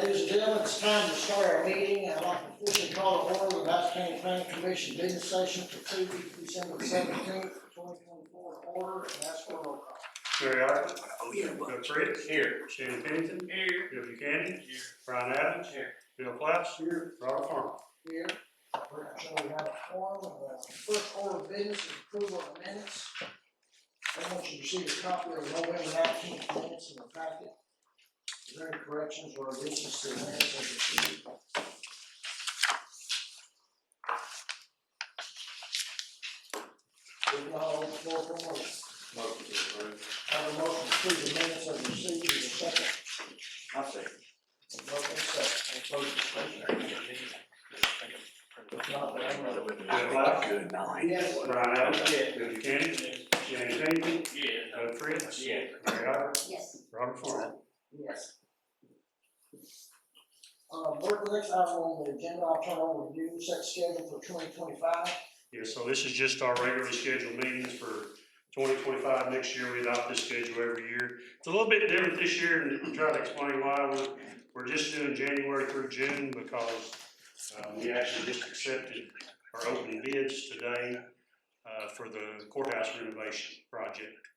Ladies and gentlemen, it's time to start our meeting. I'd like to officially call to order the Madison County Planning Commission business session for Tuesday, December 17th, 2024 order, and ask for a roll call. Mary Arthur. Bill Fritz. Here. Shannon Pennington. Here. Bill Buchanan. Here. Brian Adams. Here. Bill Klaus. Here. Robert Farmer. Here. So we have a form. First order of business is approval of the minutes. I want you to see a copy of the November 19th minutes in the packet. Is there any corrections or additions to the minutes as received? If not, open the floor for a motion. Motion to approve. I have a motion to approve the minutes as received. Is a second? I'll second. Motion second. Any further discussion? If not, then I'm ready. Bill Klaus. Good night. Yes. Brian Adams. Bill Buchanan. Shannon Pennington. Bill Fritz. Mary Arthur. Yes. Robert Farmer. Yes. Board, the next item on the agenda, I'll turn over to you, set schedule for 2025. Yeah, so this is just our regularly scheduled meetings for 2025. Next year, we adopt this schedule every year. It's a little bit different this year, and I'll try to explain why. We're just doing January through June because we actually just accepted our opening bids today for the courthouse renovation project.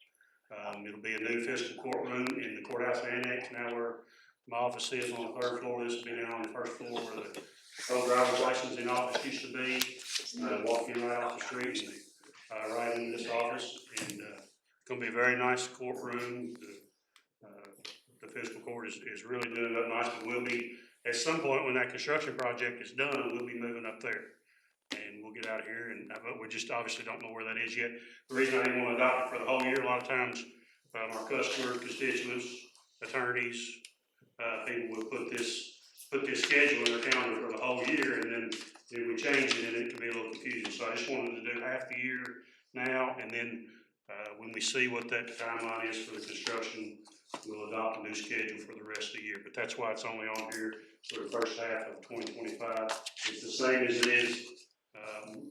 It'll be a new fiscal courtroom in the courthouse annex. Now my office is on the third floor. This will be down on the first floor where the old driver's licensing office used to be. Walking right off the street and right into this office. And it's going to be a very nice courtroom. The fiscal court is really doing it up nice, but we'll be, at some point when that construction project is done, we'll be moving up there. And we'll get out of here, but we just obviously don't know where that is yet. The reason I didn't want to adopt it for the whole year, a lot of times our customer, constituents, attorneys, people will put this schedule in their calendar for the whole year, and then we change it, and it can be a little confusing. So I just wanted to do half the year now, and then when we see what that timeline is for the construction, we'll adopt a new schedule for the rest of the year. But that's why it's only on here for the first half of 2025. It's the same as it is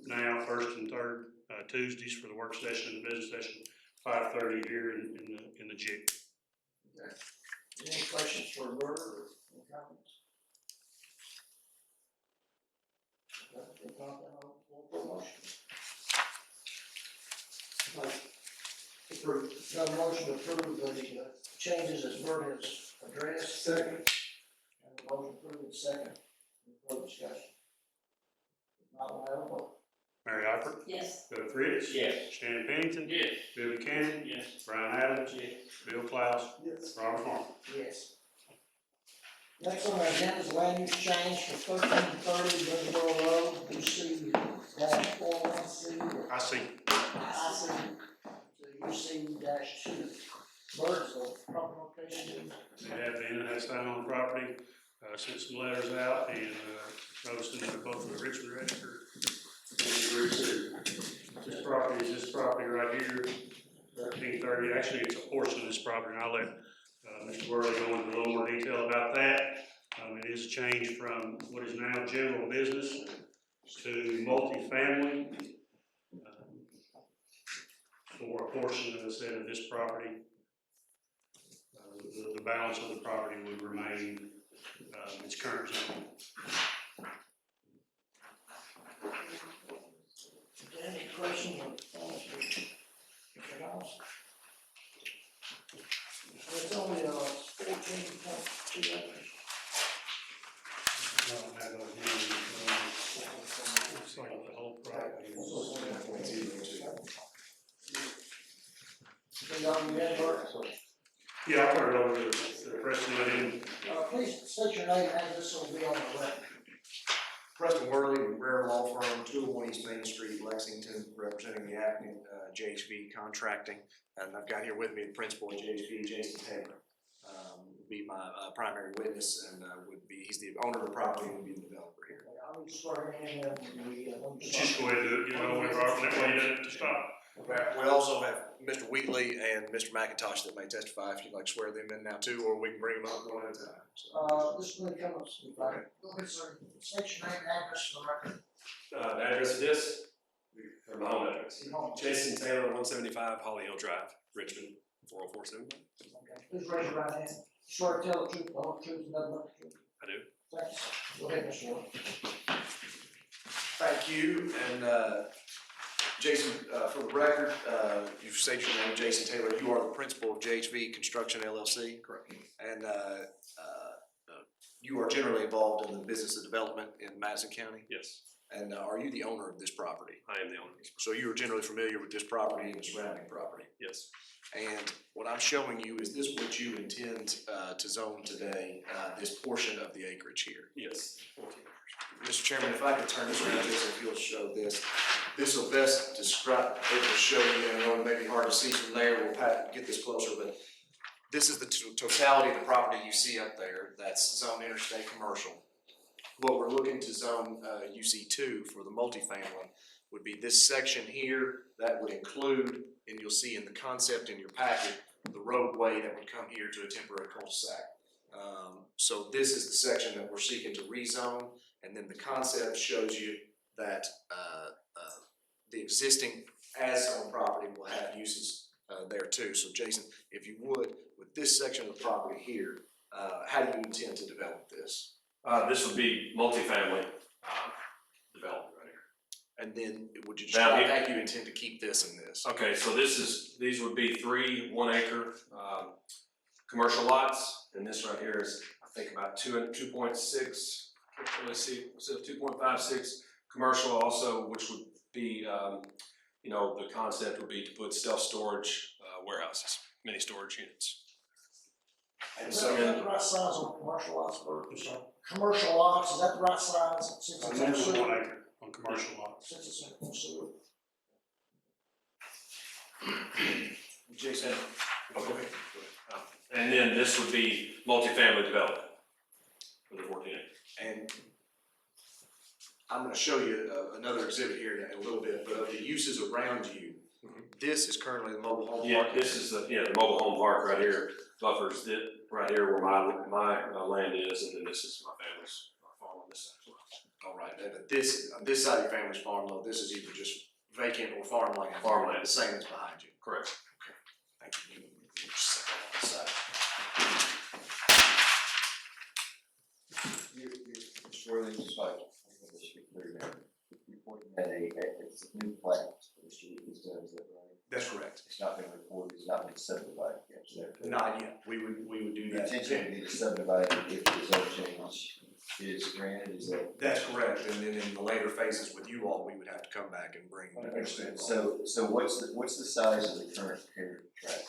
now, first and third Tuesdays for the work session and the business session, 5:30 here in the JIC. Okay. Any questions for Bert or any comments? If not, then I'll call for a motion. Approve. Got a motion to approve the changes as Bert has addressed. Second. And the motion approved is second. Any further discussion? If not, we'll have a vote. Mary Arthur. Yes. Bill Fritz. Yes. Shannon Pennington. Yes. Bill Buchanan. Yes. Brian Adams. Yes. Bill Klaus. Yes. Robert Farmer. Yes. Next on the agenda is land use change for 1330 Greensboro Road, UC-41C. I see. UC-2. Birds of proper location. They have been, has found on the property, sent some letters out, and noticing that both of the Richmond Register and the This property is this property right here, 1330. Actually, it's a portion of this property, and I'll let Mr. Worley go into a little more detail about that. It is a change from what is now general business to multifamily for a portion of this property. The balance of the property would remain its current zone. Any questions or comments for Mr. House? It's only 14.2 acres. I don't have those numbers. Looks like the whole property is. Yeah, I'll turn it over to the Preston Lane. Please state your name and address, so we'll be on the record. Preston Worley, Rare Law Firm, 201 East Main Street, Lexington, representing the applicant, JHV Contracting. And I've got here with me the principal of JHV, Jason Taylor. Would be my primary witness, and he's the owner of the property and would be the developer here. I'll be swearing in Just go ahead and do it, get it over with, Robert, that way you don't have to stop. Okay. We also have Mr. Wheatley and Mr. McIntosh that may testify if you'd like to swear them in now too, or we can bring them up one at a time. So. This is going to come up. Go ahead, sir. State your name and address for the record. The address of this, or my home address. Jason Taylor, 175 Holly Hill Drive, Richmond, 40471. Okay. Please raise your right hand. Swear to tell the truth, the whole truth, and nothing but the truth. I do. Thank you, sir. Go ahead, Mr. Ward. Thank you, and, Jason, for the record, you've stated your name, Jason Taylor, you are the principal of JHV Construction LLC? Correct. And, you are generally involved in the business of development in Madison County? Yes, And are you the owner of this property? I am the owner. So you are generally familiar with this property and the surrounding property? Yes. And what I'm showing you, is this what you intend to zone today, this portion of the acreage here? Yes. Mr. Chairman, if I could turn this around, just if you'll show this, this will best describe, it will show you, I know it may be hard to see from there, we'll have to get this closer, but this is the totality of the property you see up there, that's zone interstate commercial. What we're looking to zone UC2 for the multifamily would be this section here, that would include, and you'll see in the concept in your packet, the roadway that would come here to a temporary cul-de-sac. So this is the section that we're seeking to rezone, and then the concept shows you that the existing as-zone property will have uses there too. So Jason, if you would, with this section of the property here, how do you intend to develop this? This would be multifamily, development right here. And then would you describe how you intend to keep this in this? Okay, so these would be 3 1-acre, commercial lots, and this right here is, I think about 2.6, let's see, so 2.56 commercial also, which would be, you know, the concept would be to put self-storage, warehouses, mini storage units. And is that the right size on commercial lots, Bert? Commercial lots, is that the right size? Since it's in Minimum sewer? 1 acre on commercial lots. Since it's in sewer. Jason, Okay. And then this would be multifamily development for the 14 acres. and I'm gonna show you another exhibit here in a little bit, but of the uses around you, this is currently the mobile home Yeah, park. this is the mobile home park right here, buffers it right here where my land is, and then this is my family's farm on this side as well. All right, but this, on this side of your family's farm, though, this is either just vacant or farmland. Farmland. The same as behind you. Correct. Thank you. Just set that on the side. Mr. Worthing, just like, this should be clear now, you're pointing at it's a new plat for the street, is that right? That's correct. It's not been recorded, it's not been subdivided yet, is that correct? Not yet. We would do The that. intention would be to subdivide it if the zone change is granted, is that? That's correct. And then in the later phases with you all, we would have to come back and bring. I understand. So what's the size of the current area tract?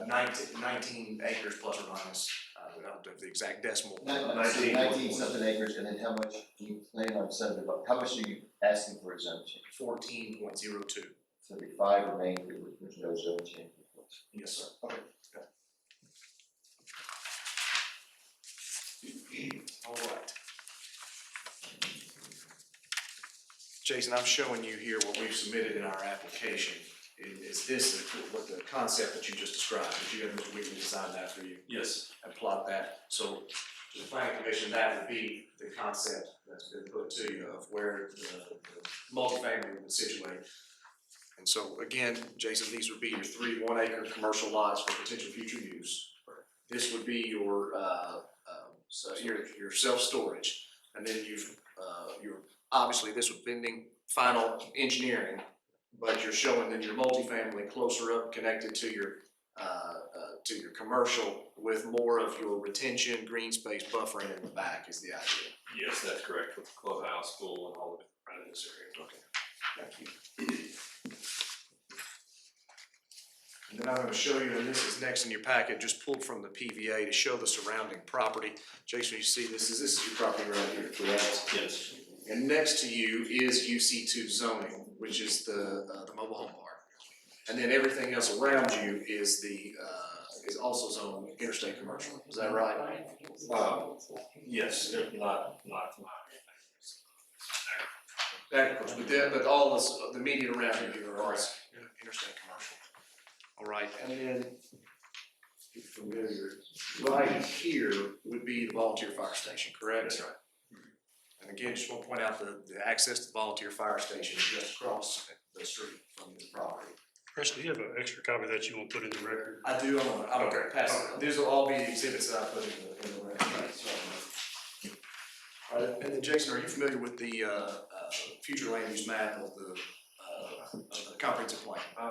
19 acres plus or minus. We don't have the exact decimal. 19 something acres, and then how much do you plan on subdividing, how much are you asking for a zone change? 14.02. So the 5 remaining, there's no zone change. Yes, sir. Okay. All right. Jason, I'm showing you here what we've submitted in our application. Is this what the concept that you just described? Did you have Mr. Wheatley design that for you Yes. and plot that? So to the planning commission, that would be the concept that's been put to you of where the multifamily would situate. And so again, Jason, these would be your 3 1-acre commercial lots for potential future use. This would be your your self-storage, and then you're obviously this would pending final engineering, but you're showing that your multifamily closer up, connected to your commercial with more of your retention, green space buffering in the back is the idea. Yes, that's correct, with the clubhouse, pool, and all of it right in this area. Okay, thank you. And then I'm gonna show you, and this is next in your packet, just pulled from the PVA to show the surrounding property. Jason, you see this is your property right here, correct? Yes. And next to you is UC2 zoning, which is the mobile home park. And then everything else around you is is also zoned interstate commercial, is that right? Yes, not. That, of course, but all this, the immediate around you are all interstate commercial. All right, and then, get familiar, right here would be the volunteer fire station, correct? That's right. And again, just want to point out the access to the volunteer fire station is just across the street from the property. Chris, do you have an extra copy that you want to put in the record? I do, I'm gonna Okay. pass it. These will all be the exhibits that I put in the record. And then Jason, are you familiar with the, future land use map of the comprehensive plan? I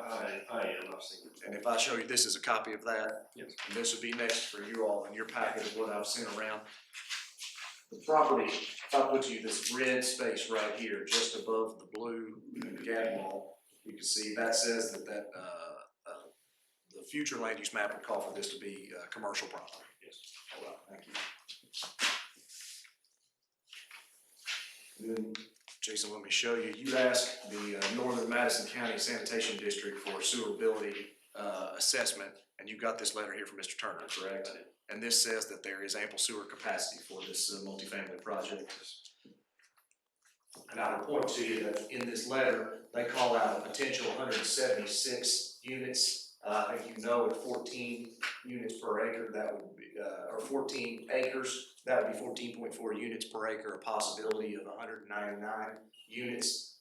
am, I've seen it. And if I show you, this is a copy of that. Yes. And this would be next for you all in your packet of what I've sent around. The property, if I put you this red space right here, just above the blue gap wall, you can see that says that, the future land use map would call for this to be, commercial property. Yes. All right, thank you. Then, Jason, let me show you. You asked the Northern Madison County Sanitation District for suitability assessment, and you got this letter here from Mr. Turner, correct? And this says that there is ample sewer capacity for this multifamily project. And I would point to you that in this letter, they call out a potential 176 units. I think you know at 14 units per acre, that would be, or 14 acres, that would be 14.4 units per acre, a possibility of 199 units.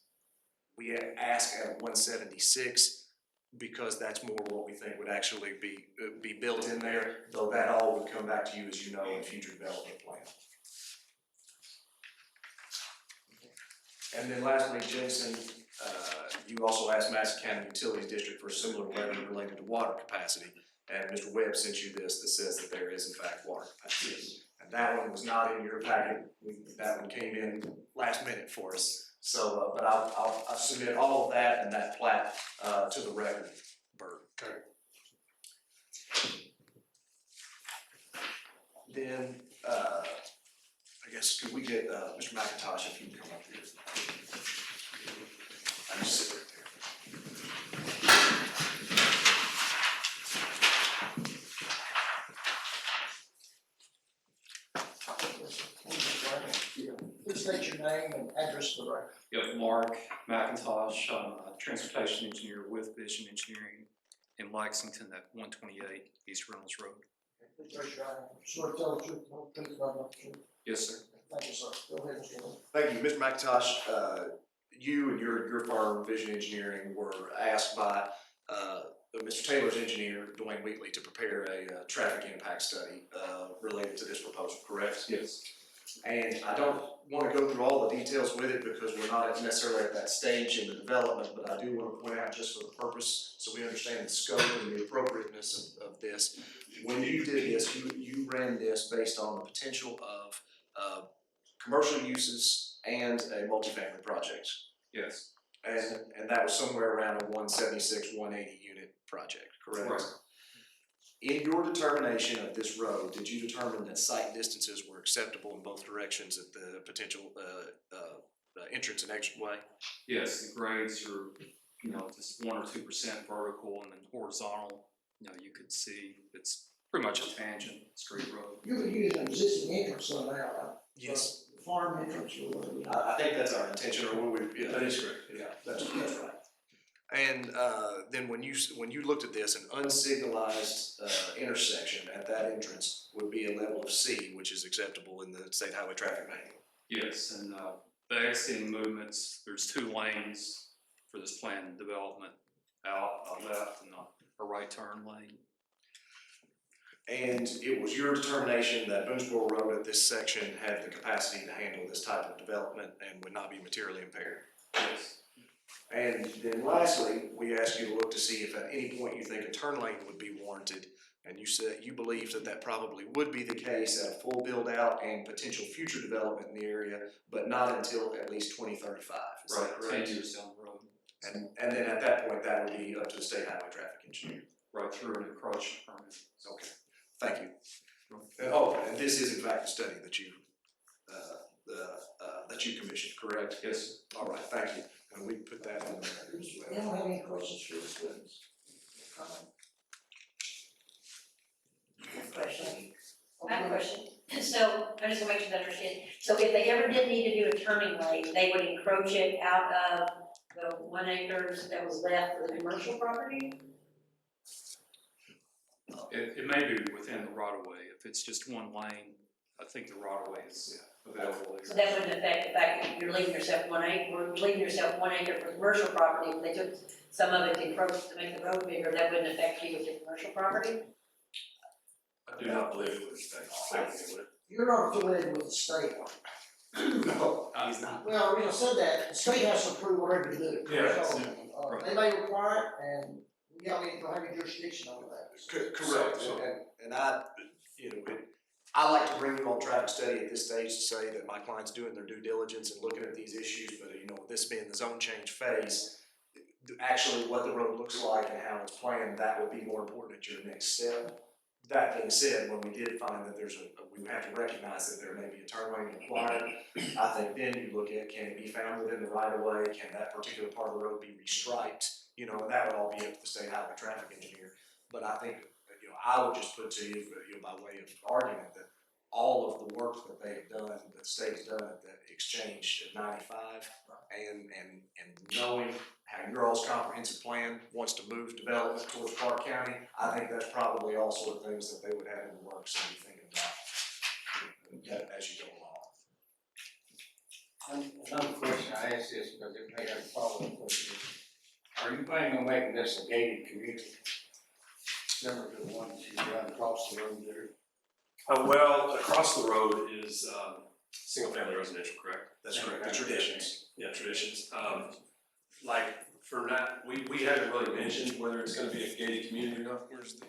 We ask at 176 because that's more what we think would actually be built in there, though that all would come back to you, as you know, in future development plan. And then lastly, Jason, you also asked Madison County Utilities District for a similar letter related to water capacity. And Mr. Webb sent you this that says that there is in fact water capacity. And that one was not in your packet. That one came in last minute for us. So, but I'll submit all of that and that plat, to the record, Bert. Okay. Then, I guess, could we get, Mr. McIntosh, if you can come up here. I just sit right Please state your name and address for the record. Yep, Mark McIntosh, I'm a transportation engineer with Vision Engineering in Lexington at 128 East Reynolds Road. Please raise your hand. Swear to tell the truth, the whole truth, nothing but the truth. Yes, sir. Thank you, sir. Go ahead, Mr. Webb. Thank you, Mr. McIntosh. You and your firm, Vision Engineering, were asked by Mr. Taylor's engineer, Dwayne Wheatley, to prepare a traffic impact study related to this proposal, correct? Yes. And I don't want to go through all the details with it because we're not necessarily at that stage in the development, but I do want to point out just for the purpose, so we understand the scope and the appropriateness of this. When you did this, you ran this based on the potential of commercial uses and a multifamily project. Yes. And that was somewhere around a 176, 180 unit project, correct? Right. In your determination of this road, did you determine that site distances were acceptable in both directions at the potential entrance and exit way? Yes, the grades are, just 1 or 2% vertical and then horizontal. You could see it's pretty much a tangent street road. You would use an existing entrance on that, right? Yes. The farm entrance or whatever. I think that's our intention, or what we, yeah. That is correct. Yeah, that's right. And then when you looked at this, an unsignalized intersection at that entrance would be a level of C, which is acceptable in the state highway traffic manual. Yes, and the exiting movements, there's 2 lanes for this planned development, out, a left and a right turn lane. And it was your determination that Boonesboro Road at this section had the capacity to handle this type of development and would not be materially impaired. Yes. And then lastly, we asked you to look to see if at any point you think a turn lane would be warranted. And you said you believed that that probably would be the case at a full build out and potential future development in the area, but not until at least 2035. Is that correct? 10 years down the road. And then at that point, that would be up to the state highway traffic engineer. Right through an encroachment permit. Okay, thank you. And this is in fact a study that you commissioned, correct? Yes. All right, thank you. And we put that on the record as well. Anyone have any questions for this witness? Question. I have a question. So, I just want to make sure I understand. So if they ever did need to do a turning lane, they would encroach it out of the 1 acre that was left for the commercial property? It may be within the right of way. If it's just 1 lane, I think the right of way is available So there. that wouldn't affect the fact that you're leaving yourself 1 acre, or leaving yourself 1 acre for commercial property. If they took some of it to encroach to make the road bigger, that wouldn't affect you with your commercial property? I do not believe it would affect. You're not affiliated with the state, No, he's not. Well, said that, the state has to approve whatever you do. Yeah, So, right. they may require it, and, don't have any jurisdiction over that. Correct, and I, I like to bring you on traffic study at this stage to say that my client's doing their due diligence and looking at these issues, but this being the zone change phase, actually what the road looks like and how it's planned, that would be more important at your next step. That being said, when we did find that we have to recognize that there may be a turn lane required, I think then you look at, can it be found within the right of way, can that particular part of the road be restriped, and that would all be up to the state highway traffic engineer. But I think, I would just put to you, by way of argument, that all of the work that they have done, that the state's done at the exchange at 95, and knowing how your all's comprehensive plan wants to move development towards Clark County, I think that's probably all sort of things that they would have in the works and be thinking about as you go along. Another question I ask this because it may have a follow-up question. Are you planning on making this a gated community? Similar to the one that you run across the road there? Well, across the road is, single-family residential, correct? That's correct, the traditions. Yeah, traditions. Like, for now, we haven't really mentioned whether it's gonna be a gated community or not. Here's the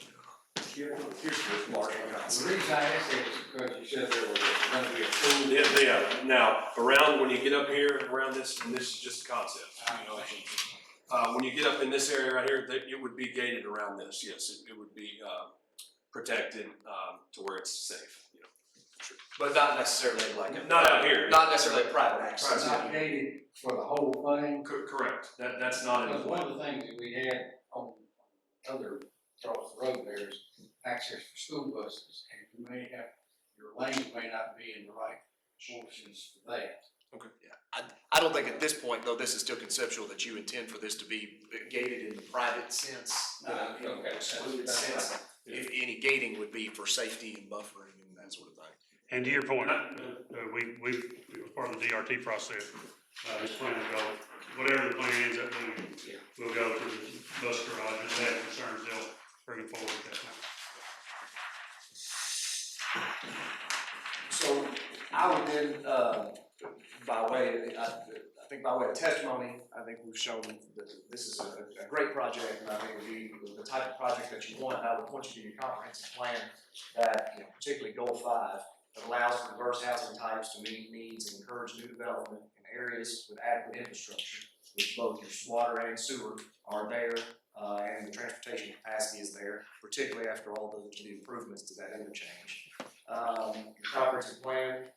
large The reason I ask that is because you said there was going to be a pool. Yeah, now, around, when you get up here, around this, and this is just a concept, when you get up in this area right here, it would be gated around this, yes, it would be, protected, to where it's safe, But not necessarily like Not out here. Not necessarily private access. It's not gated for the whole thing. Correct, that's not in the Because one plan. of the things that we had on other across the road there is access for school buses, and you may have, your lanes may not be in the right portions for that. I don't think at this point, though, this is still conceptual, that you intend for this to be gated in the private sense, excluded sense. If any gating would be for safety and buffering and that sort of thing. And to your point, we, as part of the DRT process, this plan will go, whatever the plan ends up doing, we'll go to the bus garage, if they have concerns, they'll bring it forward at that time. So I would then, by way, I think by way of testimony, I think we've shown that this is a great project, and I think it would be the type of project that you want. I would point you to your comprehensive plan that, particularly goal 5, that allows for diverse housing types to meet needs and encourage new development in areas with adequate infrastructure, which both your water and sewer are there, and the transportation capacity is there, particularly after all the improvements to that interchange. Your comprehensive plan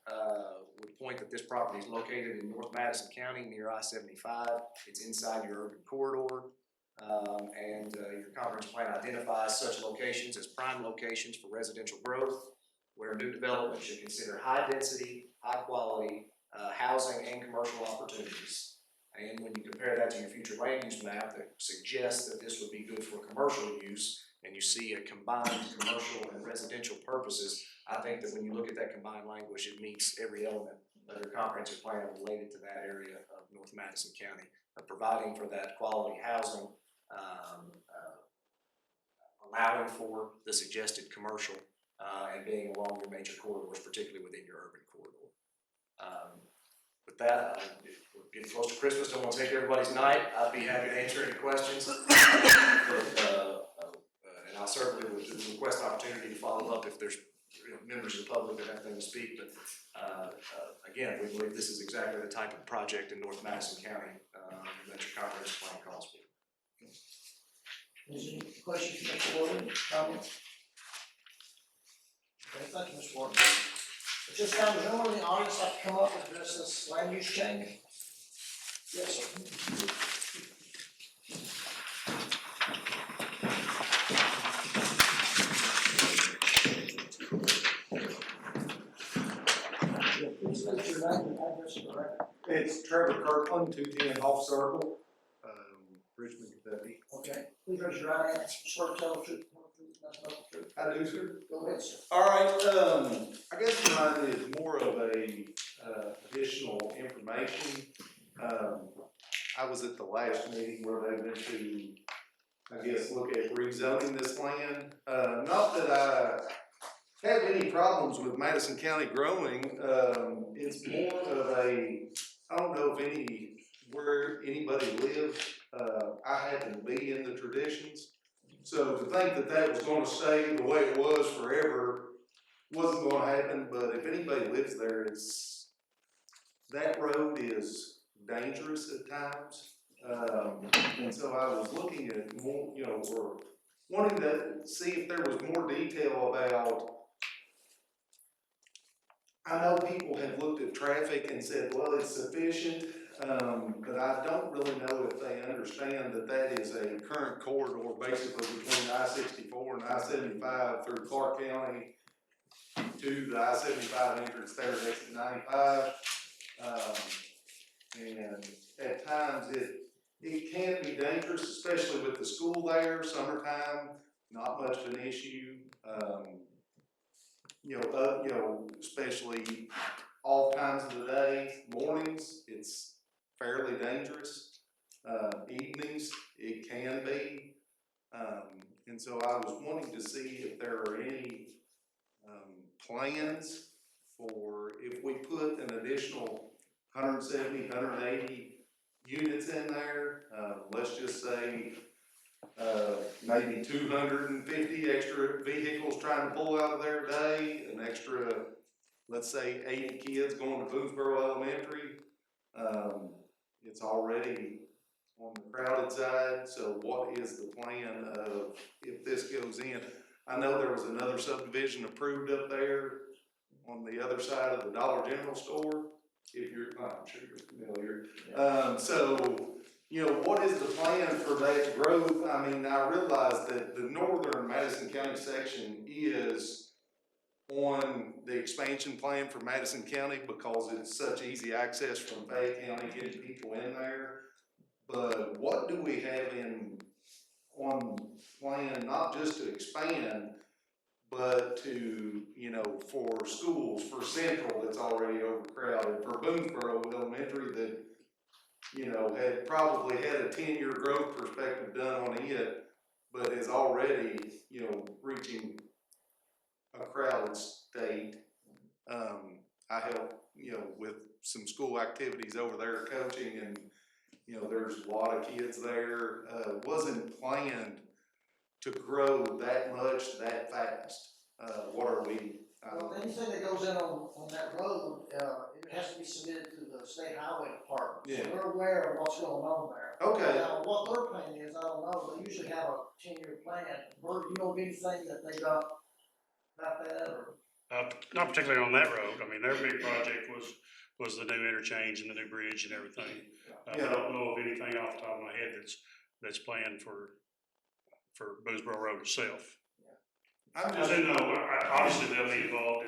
would point that this property is located in North Madison County near I-75. It's inside your urban corridor, and your comprehensive plan identifies such locations as prime locations for residential growth, where new development should consider high density, high quality housing and commercial opportunities. And when you compare that to your future land use map that suggests that this would be good for commercial use, and you see a combined commercial and residential purposes, I think that when you look at that combined language, it meets every element of your comprehensive plan related to that area of North Madison County, providing for that quality housing, allowing for the suggested commercial, and being along your major corridors, particularly within your urban corridor. With that, we're getting close to Christmas, don't want to take everybody's night. I'd be happy to answer any questions. And I certainly would request an opportunity to follow up if there's members of the public that have anything to speak. But again, we believe this is exactly the type of project in North Madison County that your comprehensive plan calls for. Is there any questions, Mr. Warden, comments? Okay, thank you, Mr. Warden. At this time, does anyone in the audience like to come up and address this land use change? Yes, sir. Yeah, please state your name and address for the record. It's Trevor Kirkland, 210 Off Circle, Richmond, Kentucky. Okay, please raise your right hand, swear to tell the truth, the whole truth, nothing but the truth. I do, sir. Go ahead, sir. All right, I guess mine is more of a additional information. I was at the last meeting where they went to, I guess, look at rezoning this land. Not that I have any problems with Madison County growing. It's more of that that was gonna stay the way it was forever wasn't gonna happen, but if anybody lives there, that road is dangerous at times. And so I was looking at more, or wanting to see if there was more detail about. I know people have looked at traffic and said, well, it's sufficient, but I don't really know if they understand that that is a current corridor basically between I-64 and I-75 through Clark County to the I-75 entrance there at exit 95. And at times it can be dangerous, especially with the school there, summertime, not much of an issue. Especially all times of the day, mornings, it's fairly dangerous. Evenings, it can be. And so I was wanting to see if there are any plans for if we put an additional 170, 180 units in there, let's just say maybe 250 extra vehicles trying to pull out of there a day, an extra, let's say 80 kids going to Boonesboro Elementary. It's already on the crowded side, so what is the plan of if this goes in? I know there was another subdivision approved up there on the other side of the Dollar General store, I'm sure you're familiar. What is the plan for that growth? I mean, I realize that the northern Madison County section is on the expansion plan for Madison County because it's such easy access from Fayette County getting people in there. But what do we have on plan, not just to expand, but to, for schools, for Central that's already overcrowded, for Boonesboro Elementary that, had probably had a 10-year growth perspective done on it, but is already, reaching a crowded state. I help, with some school activities over there coaching, and, there's a lot of kids there. Wasn't planned to grow that much, that fast. What are we? Well, anything that goes in on that road, it has to be submitted to the state highway department. Yeah. So we're aware of what's going on there. Okay. Now, what their plan is, I don't know, they usually have a 10-year plan. Bert, you know of anything that they got about that, or? Not particularly on that road. I mean, their big project was the new interchange and the new bridge and everything. I don't know of anything off the top of my head that's planned for Boonesboro Road itself. I'm I just, do know, obviously they'll be involved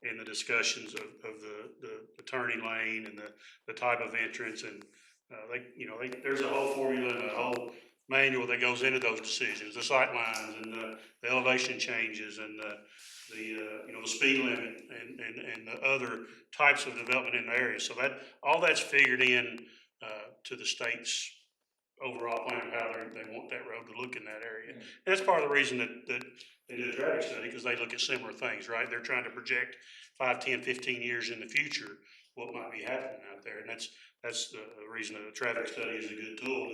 in the discussions of the turning lane and the type of entrance, and there's a whole formula and a whole manual that goes into those decisions, the sight lines and the elevation changes and the speed limit and the other types of development in the area. So all that's figured in to the state's overall plan of how they want that road to look in that area. And that's part of the reason that they do a traffic study, because they look at similar things, right? They're trying to project 5, 10, 15 years in the future what might be happening out there. And that's the reason that a traffic study is a good tool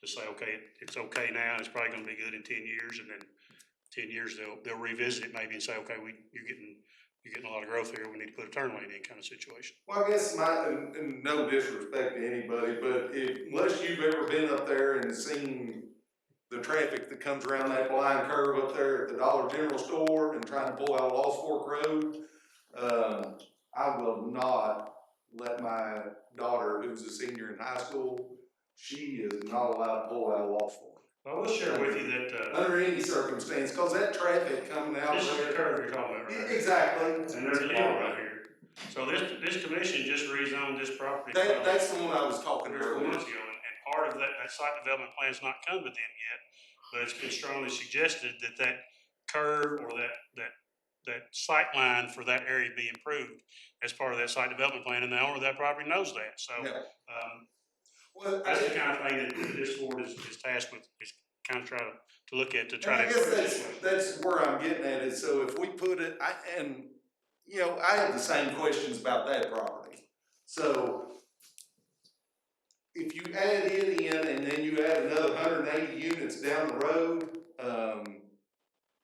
to say, okay, it's okay now, and it's probably going to be good in 10 years, and then 10 years they'll revisit it maybe and say, okay, you're getting a lot of growth here, we need to put a turn lane in, kind of situation. well, I guess and no disrespect to anybody, but unless you've ever been up there and seen the traffic that comes around that blind curve up there at the Dollar General store and trying to pull out Lost Fork Road, I will not let my daughter, who's a senior in high school, she is not allowed to pull out of Lost Fork. I will share with you that Under any circumstance, cause that traffic coming out this is the there. curve you're talking about, right? Exactly. And there's a hill right here. So this commission just rezoned this property. That's the one I was talking Several earlier. months ago, and part of that site development plan's not come to them yet, but it's been strongly suggested that curve or that sight line for that area be improved as part of that site development plan, and the owner of that property knows that. So, Yeah. Well, that's the kind of thing that this board is tasked with, is kind of try to look at to try I to. guess that's where I'm getting at is, so if we put it, I have the same questions about that property. So if you add it in and then you add another 180 units down the road,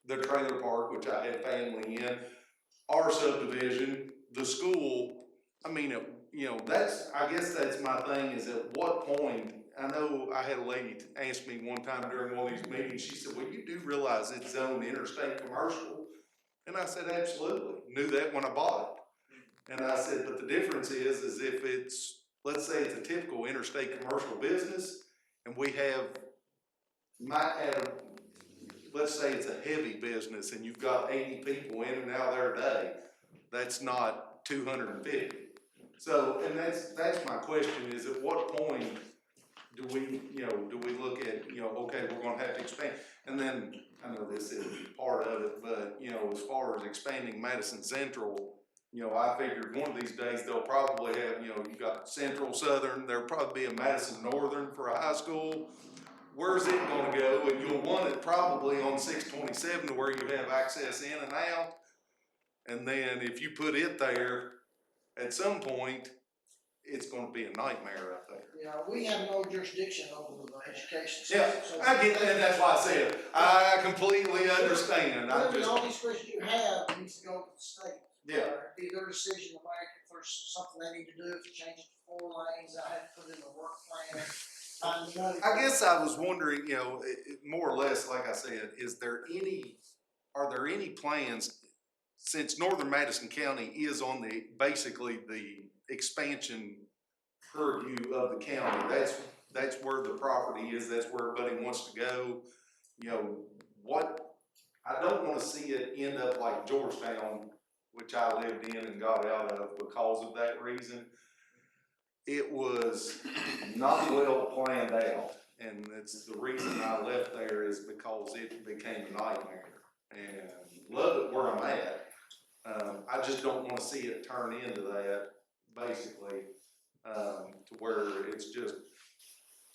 the trailer park, which I had family in, our subdivision, the school. I mean, you know, I guess that's my thing, is at what point, I know I had a lady ask me one time during one of these meetings, she said, well, you do realize it's zoned interstate commercial? And I said, absolutely, knew that when I bought it. And I said, but the difference is if it's, let's say it's a typical interstate commercial business, and we might have, let's say it's a heavy business, and you've got 80 people in and out there a day, that's not 250. So, and that's my question, is at what point do we look at, okay, we're gonna have to expand? And then, I know this isn't part of it, but, as far as expanding Madison Central, I figured one of these days they'll probably have, you got Central, Southern, there'll probably be a Madison Northern for a high school. Where's it gonna go? And you'll want it probably on 627 to where you have access in and out. And then if you put it there, at some point, it's gonna be a nightmare up there. Yeah, we have no jurisdiction over the education Yeah, system. So I get that, that's why I said, I completely understand, I Really, just, all these questions you have needs to go to the state. yeah. It'd be their decision to make, if there's something they need to do, if you change it to 4 lanes, I had to put in a work plan. Find the money. I guess I was wondering, more or less, like I said, are there any plans, since Northern Madison County is on basically the expansion purview of the county, that's where the property is, that's where everybody wants to go, I don't wanna see it end up like Georgetown, which I lived in and got out of because of that reason. It was not well planned out, and it's the reason I left there is because it became a nightmare. And love it where I'm at. I just don't want to see it turn into that, basically, to where it's just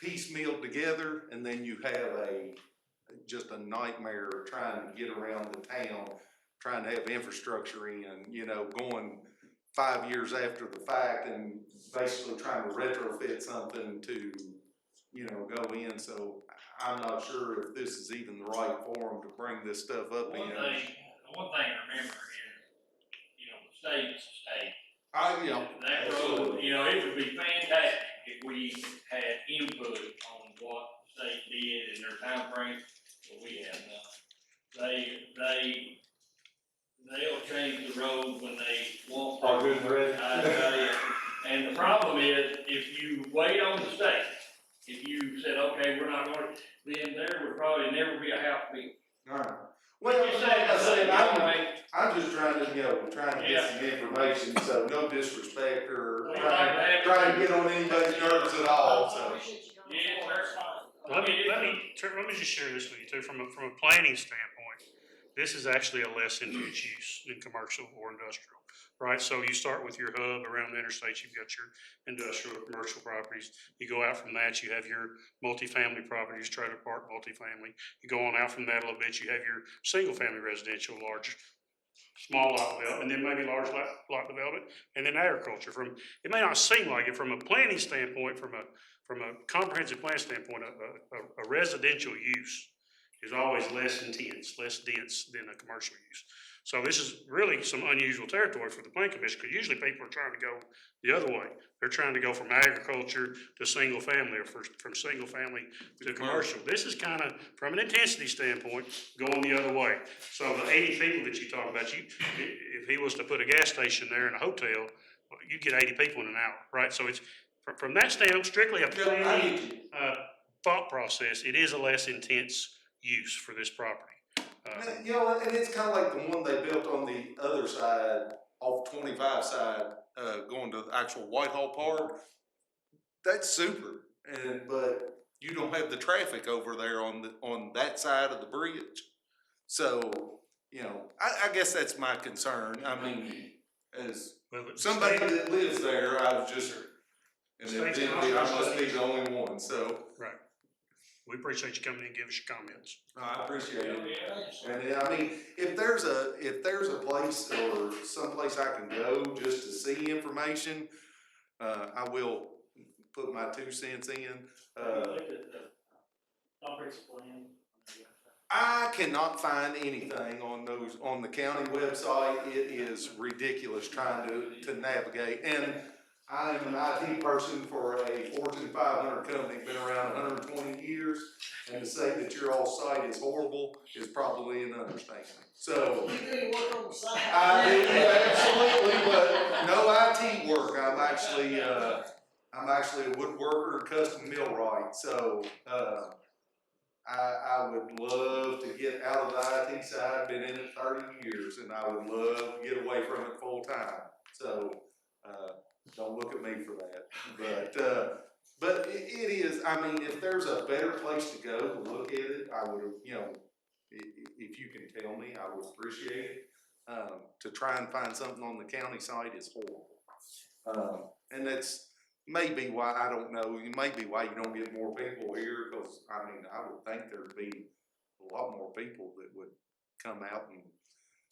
piecemealed together, and then you have just a nightmare trying to get around the town, trying to have infrastructure in, going 5 years after the fact and basically trying to retrofit something to, go in. So I'm not sure if this is even the right forum to bring this stuff up in. One thing to remember is, the state's the state. That road, it would be fantastic if we had input on what the state did and their timeframe, but we have none. They'll change the road when they want to. Are good and ready. I tell you. And the problem is, if you wait on the state, if you said, okay, we're not going, then there would probably never be a house built. Alright. Well, You like I said, say, I'm just trying to get some information, so no disrespect or Well, trying to get on anybody's nerves at all, I so. appreciate you coming Yes, forward. sir. Let me just share this with you too, from a planning standpoint. This is actually a less intense use than commercial or industrial, right? So you start with your hub around the interstate, you've got your industrial or commercial properties. You go out from that, you have your multifamily properties, trailer park multifamily. You go on out from that a little bit, you have your single family residential, large, small lot development, and then maybe large lot development, and then agriculture. It may not seem like it from a planning standpoint, from a comprehensive plan standpoint, a residential use is always less intense, less dense than a commercial use. So this is really some unusual territory for the Plan Commission, because usually people are trying to go the other way. They're trying to go from agriculture to single family, or from single family to commercial. This is kind of, from an intensity standpoint, going the other way. So the 80 people that you talk about, if he was to put a gas station there and a hotel, you'd get 80 people in an hour, right? So it's, from that standpoint, strictly a planning thought process, it is a less intense use for this property. And it's kind of like the one they built on the other side, off 25 side, going to the actual Whitehall Park. That's super, but you don't have the traffic over there on that side of the bridge. So, I guess that's my concern. I mean, as somebody that lives there, I was just, and evidently I must be the only one, so. Right. We appreciate you coming in and giving us your comments. I appreciate it. And I mean, if there's a place or someplace I can go just to see information, I will put my 2 cents in. Comprehensive plan. I cannot find anything on the county website. It is ridiculous trying to navigate. And I am an IT person for a Fortune 500 company, been around 120 years, and to say that your all site is horrible is probably an understatement. So, You do work on the side. I do, absolutely, but no IT work. I'm actually a woodworker and custom millwright, so, I would love to get out of the IT side, been in it 30 years, and I would love to get away from it full time. So, don't look at me for that. But it is, I mean, if there's a better place to go to look at it, I would, if you can tell me, I would appreciate it. To try and find something on the county site is horrible. And that's maybe why, I don't know, maybe why you don't get more people here, because, I mean, I would think there'd be a lot more people that would come out and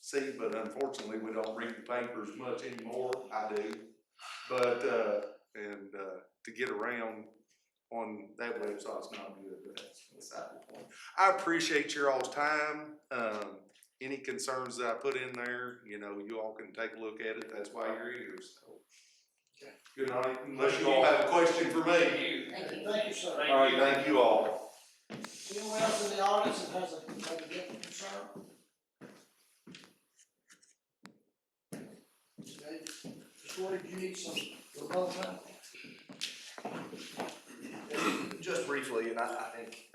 see, but unfortunately, we don't read the papers much anymore. I do. But, to get around on that website's not good, but that's beside the point. I appreciate your all's time. Any concerns that I put in there, you all can take a look at it. That's why you're here, so. Good night, unless you all have a question for me. Thank you, sir. All right, thank you all. Anyone else in the audience that has a different concern? Okay, Mr. Woody, do you need some rebuttal? Just briefly, and I think,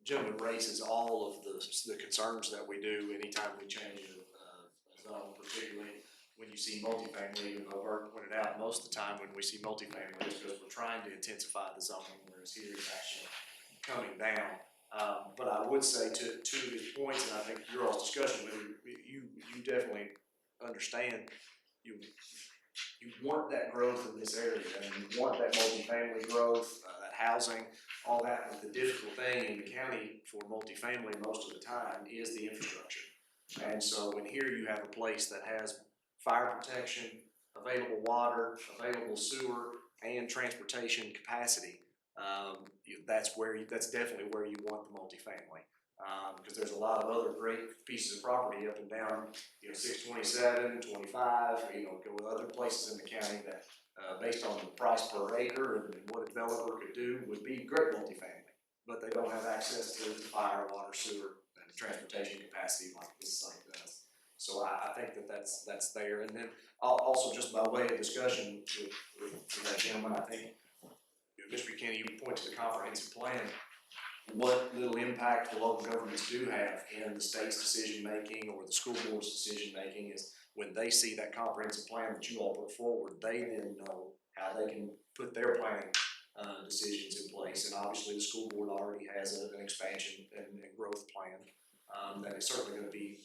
gentleman raises all of the concerns that we do anytime we change a zone, particularly when you see multifamily. And Bert pointed out, most of the time when we see multifamily, it's because we're trying to intensify the zoning, whereas here it's actually coming down. But I would say to his points, and I think your all's discussion with you definitely understand you want that growth in this area, and you want that multifamily growth, that housing, all that. But the difficult thing in the county for multifamily most of the time is the infrastructure. And so in here you have a place that has fire protection, available water, available sewer, and transportation capacity. That's definitely where you want the multifamily. Because there's a lot of other great pieces of property up and down, 627, 25, go other places in the county that, based on the price per acre and what a developer could do, would be great multifamily. But they don't have access to fire, water, sewer, and transportation capacity like this site does. So I think that's there. And then also, just by way of discussion with that gentleman, I think, Mr. Buchanan, you point to the comprehensive plan. What little impact the local governments do have in the state's decision-making or the school board's decision-making is when they see that comprehensive plan that you all put forward, they then know how they can put their planning decisions in place. And obviously, the school board already has an expansion and growth plan that is certainly going to be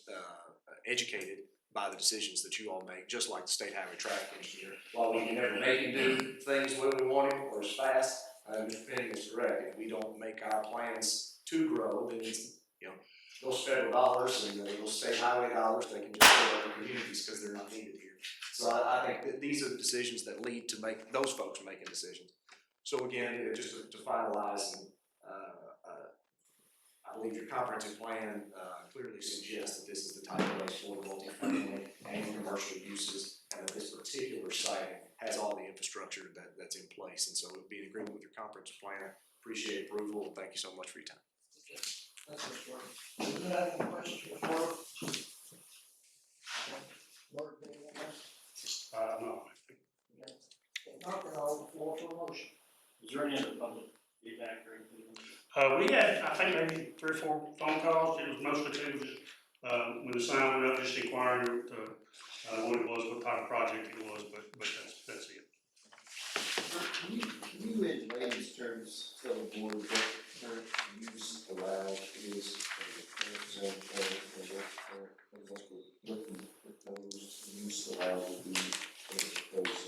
educated by the decisions that you all make, just like the state highway traffic engineer. While we can never make him do things when we want him or as fast, Mr. Penning is correct. If we don't make our plans to grow, then it's, those federal dollars and those state highway dollars, they can just go to other communities because they're not needed here. So I think that these are the decisions that lead to make those folks making decisions. So again, just to finalize, I believe your comprehensive plan clearly suggests that this is the type of place for multifamily and commercial uses, and that this particular site has all the infrastructure that's in place. And so it would be in agreement with your comprehensive plan. Appreciate approval, and thank you so much for your time. That's Mr. Woody. Do you have any questions for Bert? Bert, anyone else? No. Okay. If not, then I'll open the floor for a motion. Is there any other public feedback or anything? We had, I think, maybe 3 or 4 phone calls. It was mostly to, when the sign went up, just inquiring what it was, what type of project it was, but that's it. Can you in layman's terms tell the board what the current use allowed is for the current zone code and what the proposed use allowed would be for the proposed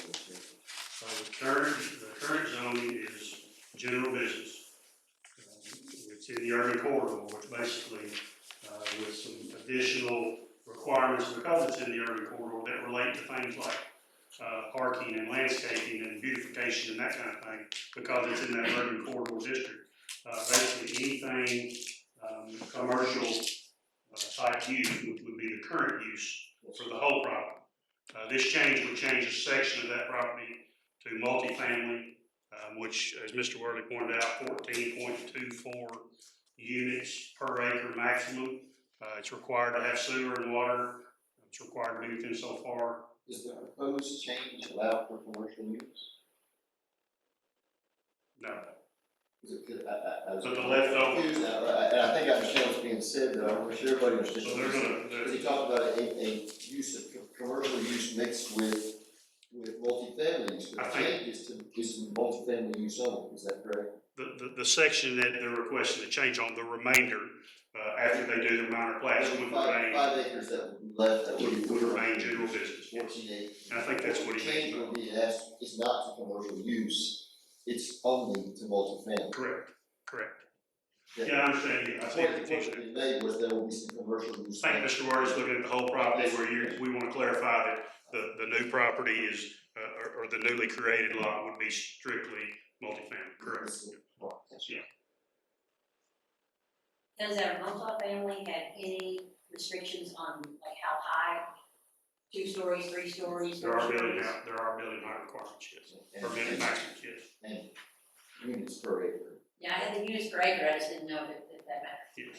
zone code? The current zoning is general business. It's in the urban corridor, which basically, with some additional requirements because it's in the urban corridor that relate to things like parking and landscaping and beautification and that kind of thing, because it's in that urban corridor district. Basically anything Commercial type use would be the current use for the whole property. This change would change a section of that property to multifamily, which, as Mr. Worley pointed out, 14.24 units per acre maximum. It's required to have sewer and water. It's required to be within so far. Does the proposed change allow for commercial use? No. Is it, I was So the leftover. confused now, and I think I understand what's being said, though, I'm sure everybody understands. So they're gonna, Because he talked about a use of commercial use mixed with multifamily use, but I the think- change is to multifamily use only, is that correct? the section that they're requesting to change on the remainder, after they do their minor plats, would remain, Five acres that would be left, that would remain general business. 14 acres. And I think that's what he The change means. will be, it's not to commercial use, it's only to multifamily. Correct, correct. Yeah, I understand you. I see The the point confusion. that we made was there will be some commercial use. I think Mr. Ward is looking at the whole property where we want to clarify that the new property is, or the newly created lot would be strictly multifamily, correct? Yeah. Does our multifamily have any restrictions on like how high? 2 stories, 3 stories, There 4 are building stories? there are building height requirements, yes, or And- building maximum, yes, And units per acre. Yeah, I had the units per acre, I just didn't know if that mattered. yes.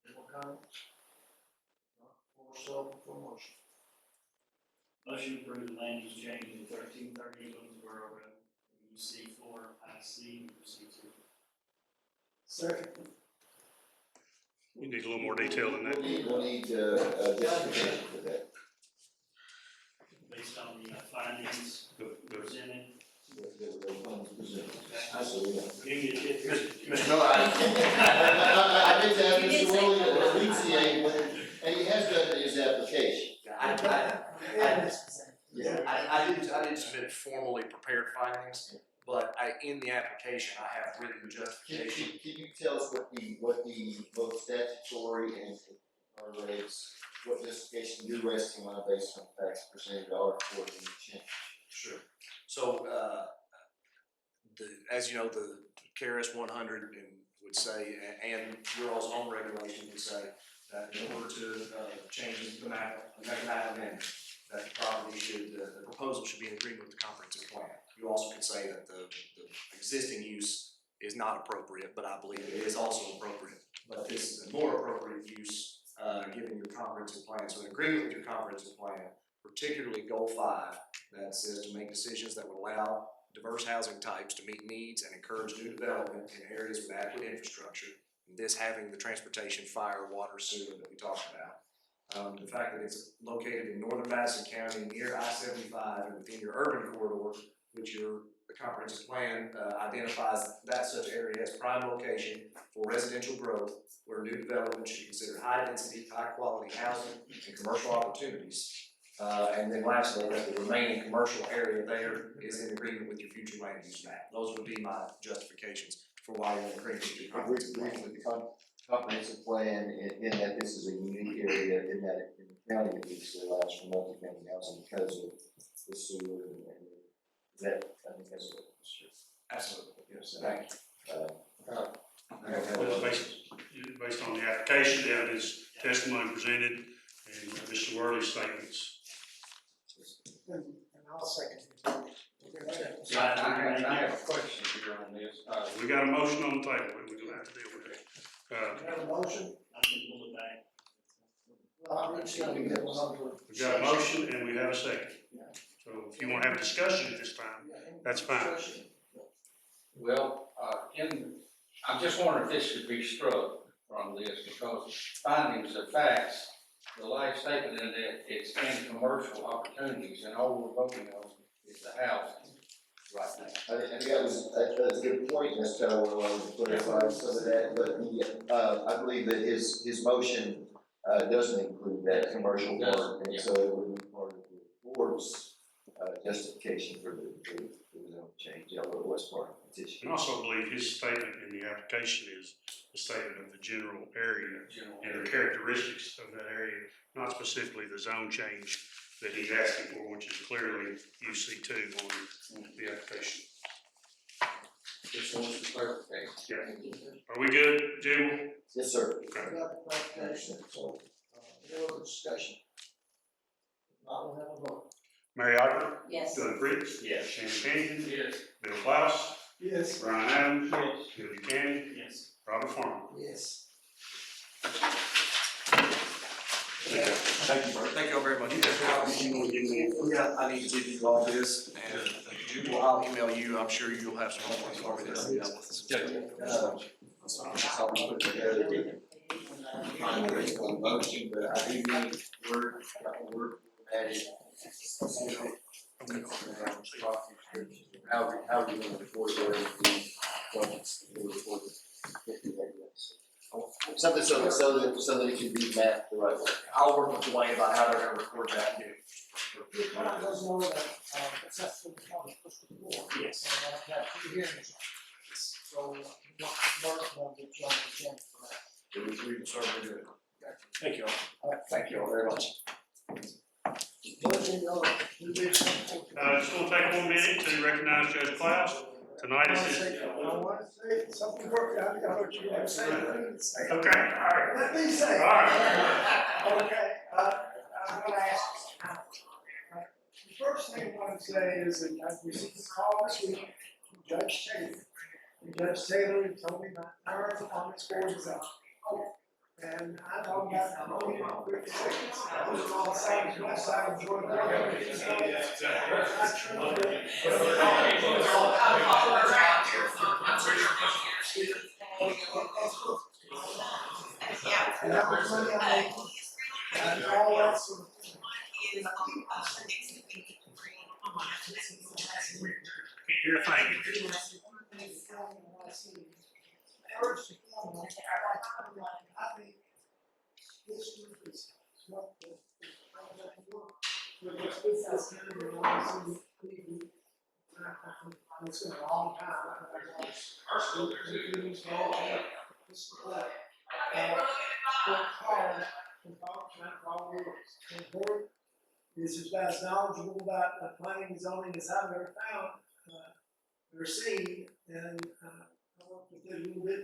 Any more comments? For motion. Motion to approve the land use change in 1330 Boonesboro Road, UC 4, IC, UC 2. Second. You need a little more detail than that. We'll need, justification for that. Based on the findings presented. The funds presented. Absolutely. Mr. No, I did that, You did Mr. say Willie, that. and he has done it in his application. I didn't submit formally prepared findings, but in the application, I have written justification. Can you tell us what the both statutory and our rates, what justification you're resting on based on facts presented are for the change? Sure. So, as you know, the KRS 100 would say, and your all's own regulation would say, that in order to change the map amendment, that the property the proposal should be in agreement with the comprehensive plan. You also can say that the existing use is not appropriate, but I believe it is also appropriate. But this is a more appropriate use, given your comprehensive plan. So in agreement with your comprehensive plan, particularly goal 5, that says to make decisions that would allow diverse housing types to meet needs and encourage new development in areas with adequate infrastructure. This having the transportation, fire, water, sewer that we talked about. The fact that it's located in northern Madison County near I-75 and within your urban corridor, which the comprehensive plan identifies that such area as prime location for residential growth, where new development should be considered high density, high quality housing and commercial opportunities. And then lastly, that the remaining commercial area there is in agreement with your future land use map. Those would be my justifications for why you're in agreement with your comprehensive plan. With the comprehensive plan, in that this is a unique area, in that in the county, at least, it allows for multifamily housing because of the sewer and that, I think that's what it's just. Absolutely, yes, Thank Well, based on the application, the evidence, testimony presented, and Mr. Worley's statements. And I'll second it. So I have a question here on this. We got a motion on the table, we're gonna have to deal with it. We have a motion, I can pull it back. well, I'm just gonna get one over. We got a motion and we have a second. So if you wanna have a discussion at this time, that's fine. Well, I'm just wondering if this should be struck from this, because findings of facts, the last statement in that, it's in commercial opportunities, and all we're voting on is the housing right now. I think that's a good point, Ms. Taylor, I wanted to clarify some of that, but I believe that his motion, doesn't include that commercial part, and so it would be part of the board's, justification for the zone change, although it was part of the petition. And also believe his statement in the application is a statement of the general area and the characteristics of that area, not specifically the zone change that he's asking for, which is clearly UC2 on the application. Just wants to clarify. Are we good, Jim? Yes, sir. Okay. Got the clarification, so, any other discussion? Not will have a vote. Mary Iver, Yes. Doug Fritz, Yes. Shannon Pennington, Yes. Bill Klaus, Yes. Brian Adams, Yes. Bill Buchanan, Yes. Robert Farmer. Yes. Thank you, Bert. Thank you all very much. Yeah, I need to give you all this, and I'll email you, I'm sure you'll have some homework for me that I dealt with. I'll put together my original motion, but I do need word added. How you gonna report the budgets, the report. Something so that it can be mapped the right way. I'll work with Dwayne about how they're gonna record that. Your client does know that, successful county fiscal court. Yes. And I have two hearings. So, Mark will get you on the agenda for that. We can start doing it. Thank you all. All right, thank you all very much. It's gonna take 1 minute to recognize Judge Klaus. Tonight is his. I want to say something worked out, I heard you want to say. Okay, all right. Let me say. All right. Okay, I'm gonna ask. The first thing I want to say is that I've received a call this week from Judge Taylor. And Judge Taylor told me my term on this board is up. And I know about, only about 50 seconds. I was on the side, my side of Jordan. And that was money I made. And all that sort of thing. Here, thank you. First, I think this group is what the it's been a long time. Is about as knowledgeable about planning and zoning as I've ever found, or seen, and I worked with it a little bit,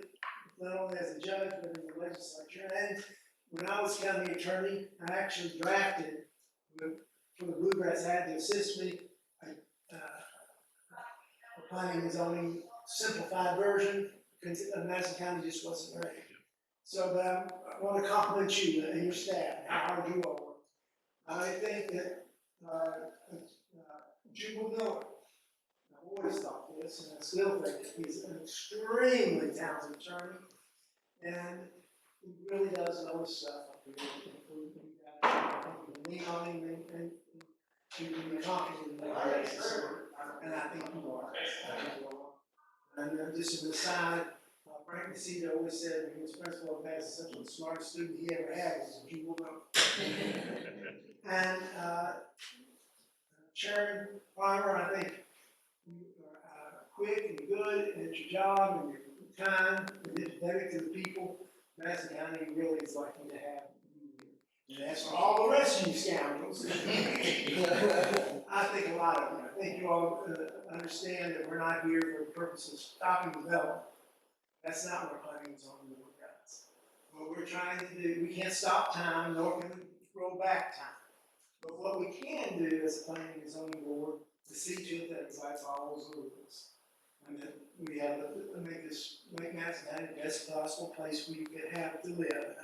not only as a judge, but in the legislature. And when I was county attorney, I actually drafted, for the Bluegrass had to assist me, a planning and zoning simplified version, because Madison County just wasn't ready. So, but I want to compliment you and your staff, and how hard you all work. I think that, Jubal Miller, I've always thought this, and I still think he's an extremely talented attorney, and he really does know his stuff. We can lean on him and you can be confident in that basis, and I think you are. And just an aside, Frank Nacita always said when he was principal of Madison, such the smartest student he ever had was Jubal Miller. And Chairman Farmer, I think you are quick and good at your job, and you're kind and empathetic to the people. Madison County really is lucky to have you here. And as for all the rest of you scoundrels, I think a lot of you. I think you all understand that we're not here for the purpose of stopping development. That's not what planning is on the board, guys. What we're trying to do, we can't stop time, nor can we roll back time. But what we can do as a planning and zoning board is see to it that everybody follows the rules. And that we have to make Madison County the best possible place we could have to live.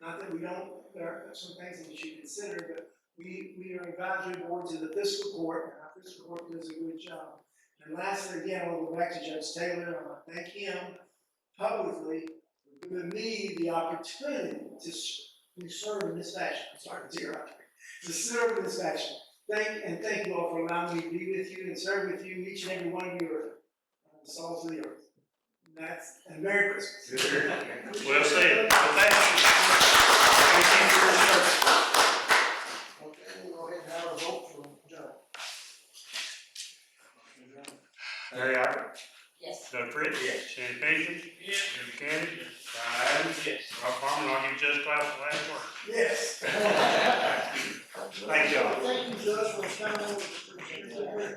Not that we don't, there are some things that you should consider, but we are advisory boards of the fiscal court, and our fiscal court does a good job. And lastly, again, I'll go back to Judge Taylor, and I want to thank him publicly for giving me the opportunity to serve in this fashion. I'm sorry to tear up. To serve in this fashion. Thank you all for allowing me to be with you and serve with you. Each and every one of you are the souls of the earth. And Merry Christmas. Well said. Thank you. Thank you for your service. Okay, we'll go ahead and have a vote for John. Mary Iver, Yes. Doug Fritz, Shannon Pennington, Yes. Bill Buchanan, Brian Adams, Yes. Rob Farmer, and I'll give Judge Klaus the last word. Yes. Thank y'all. Thank you, Judge, for standing over.